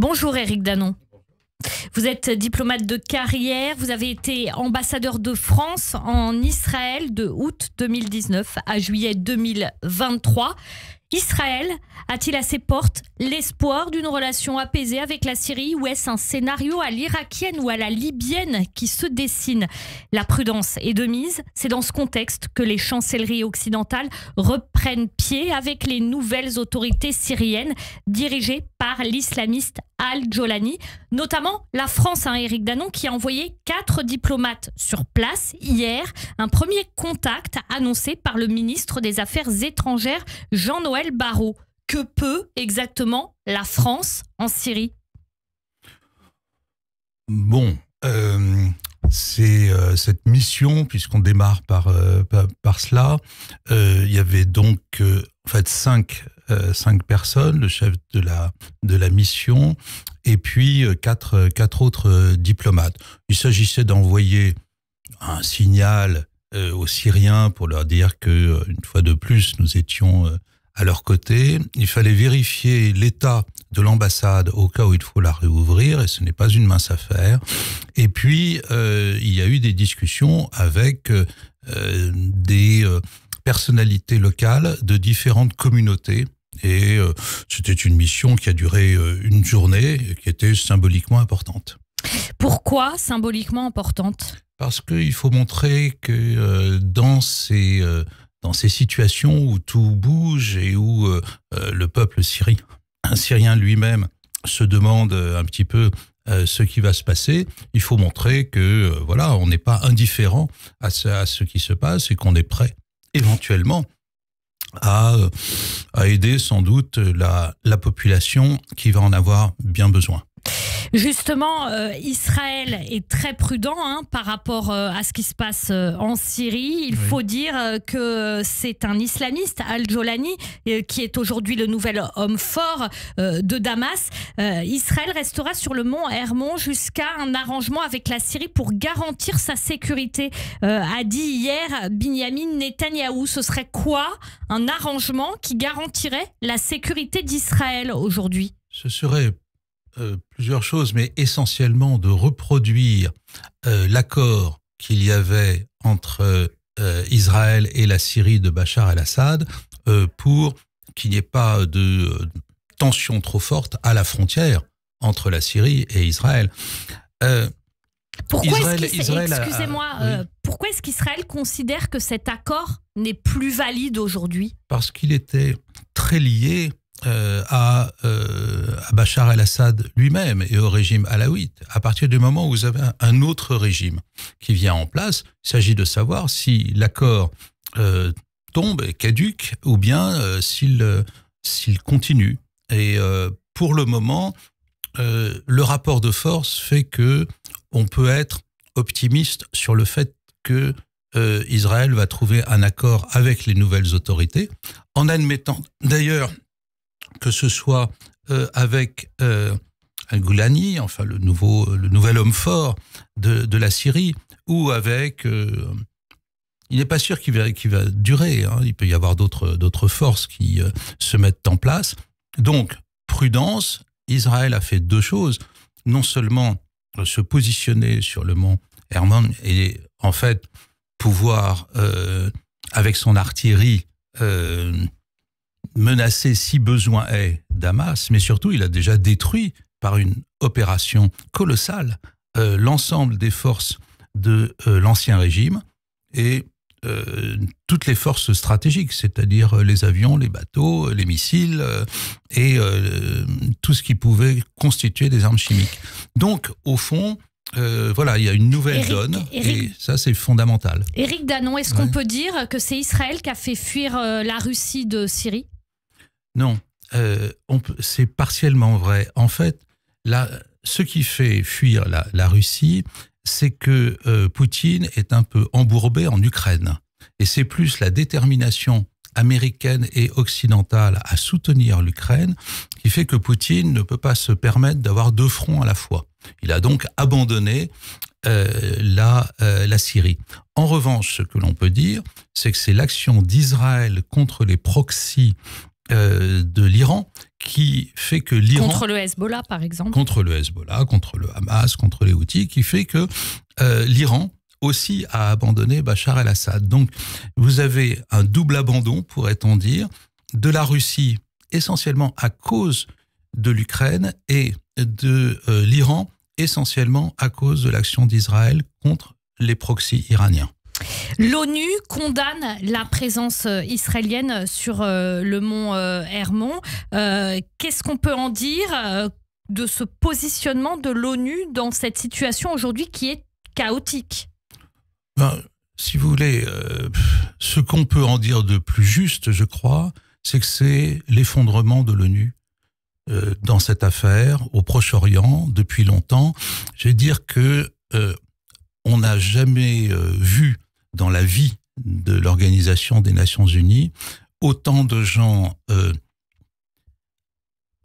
Bonjour Éric Danon. Vous êtes diplomate de carrière, vous avez été ambassadeur de France en Israël de août 2019 à juillet 2023. Israël a-t-il à ses portes l'espoir d'une relation apaisée avec la Syrie ou est-ce un scénario à l'irakienne ou à la libyenne qui se dessine? La prudence est de mise. C'est dans ce contexte que les chancelleries occidentales reprennent pied avec les nouvelles autorités syriennes dirigées par l'islamiste Al-Jolani. Notamment la France, Éric Danon, qui a envoyé 4 diplomates sur place hier. Un premier contact annoncé par le ministre des Affaires étrangères, Jean-Noël Barrot. Que peut exactement la France en Syrie? Bon, c'est cette mission, puisqu'on démarre par cela, il y avait donc en fait 5 personnes, le chef de la mission, et puis 4 autres diplomates. Il s'agissait d'envoyer un signal aux Syriens pour leur dire que, une fois de plus, nous étions à leur côté. Il fallait vérifier l'état de l'ambassade au cas où il faut la réouvrir, et ce n'est pas une mince affaire. Et puis, il y a eu des discussions avec des personnalités locales de différentes communautés. Et c'était une mission qui a duré une journée, qui était symboliquement importante. Pourquoi symboliquement importante? Parce qu'il faut montrer que dans ces situations où tout bouge et où le peuple syrien lui-même se demande un petit peu ce qui va se passer, il faut montrer que voilà, on n'est pas indifférent à ce qui se passe et qu'on est prêt éventuellement à aider sans doute la population qui va en avoir bien besoin. Justement, Israël est très prudent par rapport à ce qui se passe en Syrie. Il faut dire que c'est un islamiste, Al-Jolani, qui est aujourd'hui le nouvel homme fort de Damas. Israël restera sur le mont Hermon jusqu'à un arrangement avec la Syrie pour garantir sa sécurité, a dit hier Binyamin Netanyahou. Ce serait quoi un arrangement qui garantirait la sécurité d'Israël aujourd'hui? Ce serait plusieurs choses, mais essentiellement de reproduire l'accord qu'il y avait entre Israël et la Syrie de Bachar el-Assad pour qu'il n'y ait pas de tension trop forte à la frontière entre la Syrie et Israël. Pourquoi est-ce qu'Israël considère que cet accord n'est plus valide aujourd'hui? Parce qu'il était très lié à Bachar el-Assad lui-même et au régime alaouite. À partir du moment où vous avez un autre régime qui vient en place, il s'agit de savoir si l'accord tombe et caduque ou bien s'il continue. Et pour le moment, le rapport de force fait que on peut être optimiste sur le fait que Israël va trouver un accord avec les nouvelles autorités, en admettant d'ailleurs que ce soit avec Al-Golani, enfin le nouvel homme fort de la Syrie, ou avec... il n'est pas sûr qu'il va durer, il peut y avoir d'autres forces qui se mettent en place. Donc, prudence, Israël a fait 2 choses. Non seulement se positionner sur le mont Hermon et en fait pouvoir, avec son artillerie, menacer si besoin est Damas, mais surtout il a déjà détruit par une opération colossale l'ensemble des forces de l'ancien régime et toutes les forces stratégiques, c'est-à-dire les avions, les bateaux, les missiles et tout ce qui pouvait constituer des armes chimiques. Donc au fond, voilà, il y a une nouvelle donne et ça c'est fondamental. Éric Danon, est-ce qu'on peut dire que c'est Israël qui a fait fuir la Russie de Syrie? Non, c'est partiellement vrai. En fait, ce qui fait fuir la Russie, c'est que Poutine est un peu embourbé en Ukraine. Et c'est plus la détermination américaine et occidentale à soutenir l'Ukraine qui fait que Poutine ne peut pas se permettre d'avoir 2 fronts à la fois. Il a donc abandonné la Syrie. En revanche, ce que l'on peut dire, c'est que c'est l'action d'Israël contre les proxys de l'Iran qui fait que l'Iran... Contre le Hezbollah, par exemple. Contre le Hezbollah, contre le Hamas, contre les Houthis, qui fait que l'Iran aussi a abandonné Bachar el-Assad. Donc, vous avez un double abandon, pourrait-on dire, de la Russie, essentiellement à cause de l'Ukraine, et de l'Iran, essentiellement à cause de l'action d'Israël contre les proxys iraniens. L'ONU condamne la présence israélienne sur le mont Hermon. Qu'est-ce qu'on peut en dire de ce positionnement de l'ONU dans cette situation aujourd'hui qui est chaotique? Si vous voulez, ce qu'on peut en dire de plus juste, je crois, c'est que c'est l'effondrement de l'ONU dans cette affaire au Proche-Orient depuis longtemps. Je vais dire que on n'a jamais vu dans la vie de l'Organisation des Nations Unies autant de gens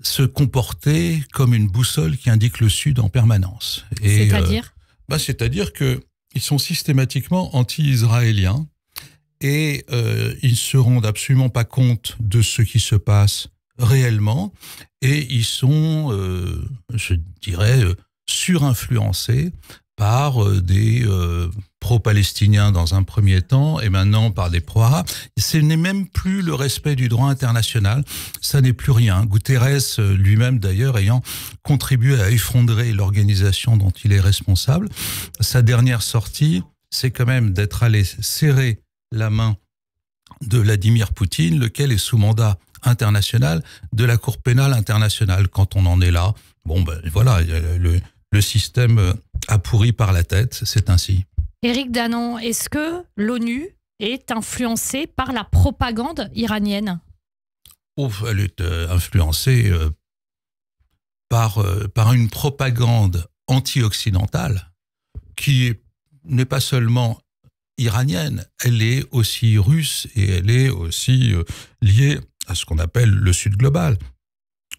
se comporter comme une boussole qui indique le Sud en permanence. C'est-à-dire c'est-à-dire qu'ils sont systématiquement anti-israéliens et ils ne se rendent absolument pas compte de ce qui se passe réellement et ils sont, je dirais, surinfluencés par des pro-palestiniens dans un premier temps et maintenant par des pro-arabes. Ce n'est même plus le respect du droit international, ça n'est plus rien. Guterres lui-même d'ailleurs ayant contribué à effondrer l'organisation dont il est responsable, sa dernière sortie, c'est quand même d'être allé serrer la main de Vladimir Poutine, lequel est sous mandat international de la Cour pénale internationale. Quand on en est là, voilà, le système a pourri par la tête, c'est ainsi. Éric Danon, est-ce que l'ONU est influencée par la propagande iranienne? Elle est influencée par une propagande anti-occidentale qui n'est pas seulement iranienne, elle est aussi russe et elle est aussi liée à ce qu'on appelle le Sud global.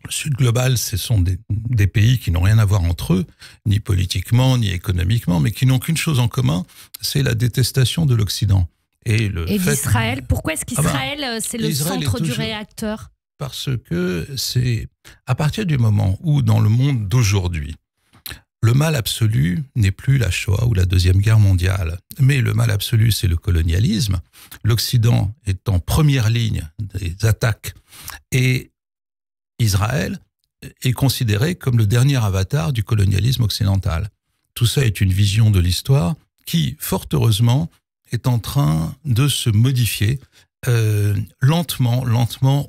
Le Sud global, ce sont des pays qui n'ont rien à voir entre eux, ni politiquement, ni économiquement, mais qui n'ont qu'une chose en commun, c'est la détestation de l'Occident. Et d'Israël, pourquoi est-ce qu'Israël, c'est le centre du réacteur? Parce que c'est à partir du moment où, dans le monde d'aujourd'hui, le mal absolu n'est plus la Shoah ou la Deuxième Guerre mondiale, mais le mal absolu, c'est le colonialisme. L'Occident est en première ligne des attaques et Israël est considéré comme le dernier avatar du colonialisme occidental. Tout ça est une vision de l'histoire qui, fort heureusement, est en train de se modifier. Lentement,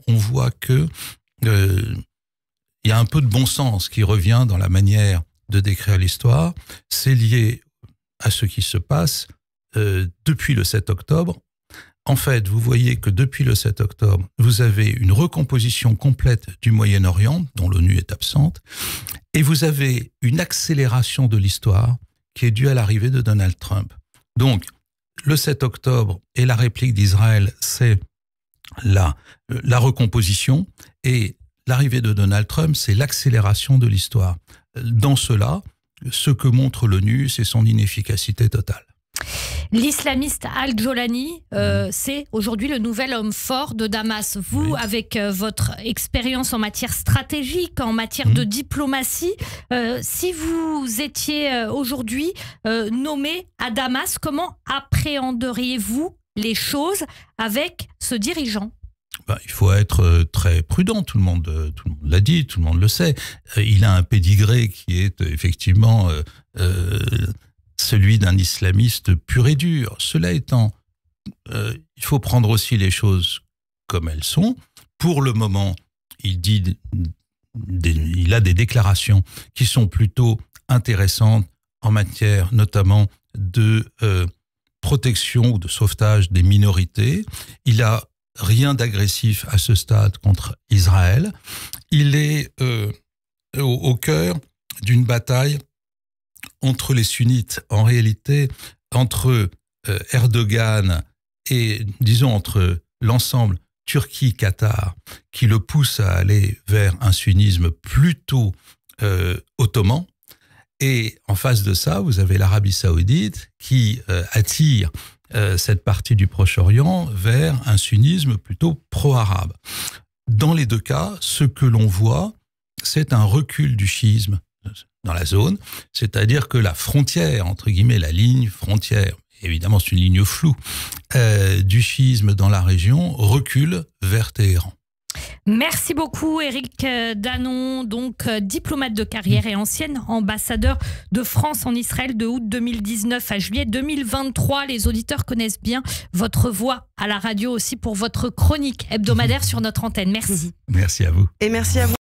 on voit que y a un peu de bon sens qui revient dans la manière de décrire l'histoire. C'est lié à ce qui se passe depuis le 7 octobre. En fait, vous voyez que depuis le 7 octobre, vous avez une recomposition complète du Moyen-Orient, dont l'ONU est absente, et vous avez une accélération de l'histoire qui est due à l'arrivée de Donald Trump. Donc, le 7 octobre et la réplique d'Israël, c'est la recomposition, et l'arrivée de Donald Trump, c'est l'accélération de l'histoire. Dans cela, ce que montre l'ONU, c'est son inefficacité totale. L'islamiste Al-Jolani, c'est aujourd'hui le nouvel homme fort de Damas. Vous, avec votre expérience en matière stratégique, en matière de diplomatie, si vous étiez aujourd'hui nommé à Damas, comment appréhenderiez-vous les choses avec ce dirigeant ? Il faut être très prudent, tout le monde l'a dit, tout le monde le sait. Il a un pédigré qui est effectivement celui d'un islamiste pur et dur. Cela étant, il faut prendre aussi les choses comme elles sont. Pour le moment, il a des déclarations qui sont plutôt intéressantes en matière notamment de protection ou de sauvetage des minorités. Il a rien d'agressif à ce stade contre Israël. Il est au cœur d'une bataille entre les sunnites, en réalité, entre Erdogan et, disons, entre l'ensemble Turquie-Qatar, qui le pousse à aller vers un sunnisme plutôt ottoman. Et en face de ça, vous avez l'Arabie saoudite qui attire cette partie du Proche-Orient vers un sunnisme plutôt pro-arabe. Dans les deux cas, ce que l'on voit, c'est un recul du chiisme dans la zone, c'est-à-dire que la frontière, entre guillemets, la ligne frontière, évidemment c'est une ligne floue, du chiisme dans la région recule vers Téhéran. Merci beaucoup Éric Danon, donc diplomate de carrière et ancien ambassadeur de France en Israël de août 2019 à juillet 2023. Les auditeurs connaissent bien votre voix à la radio aussi pour votre chronique hebdomadaire sur notre antenne. Merci. Merci à vous. Et merci à vous.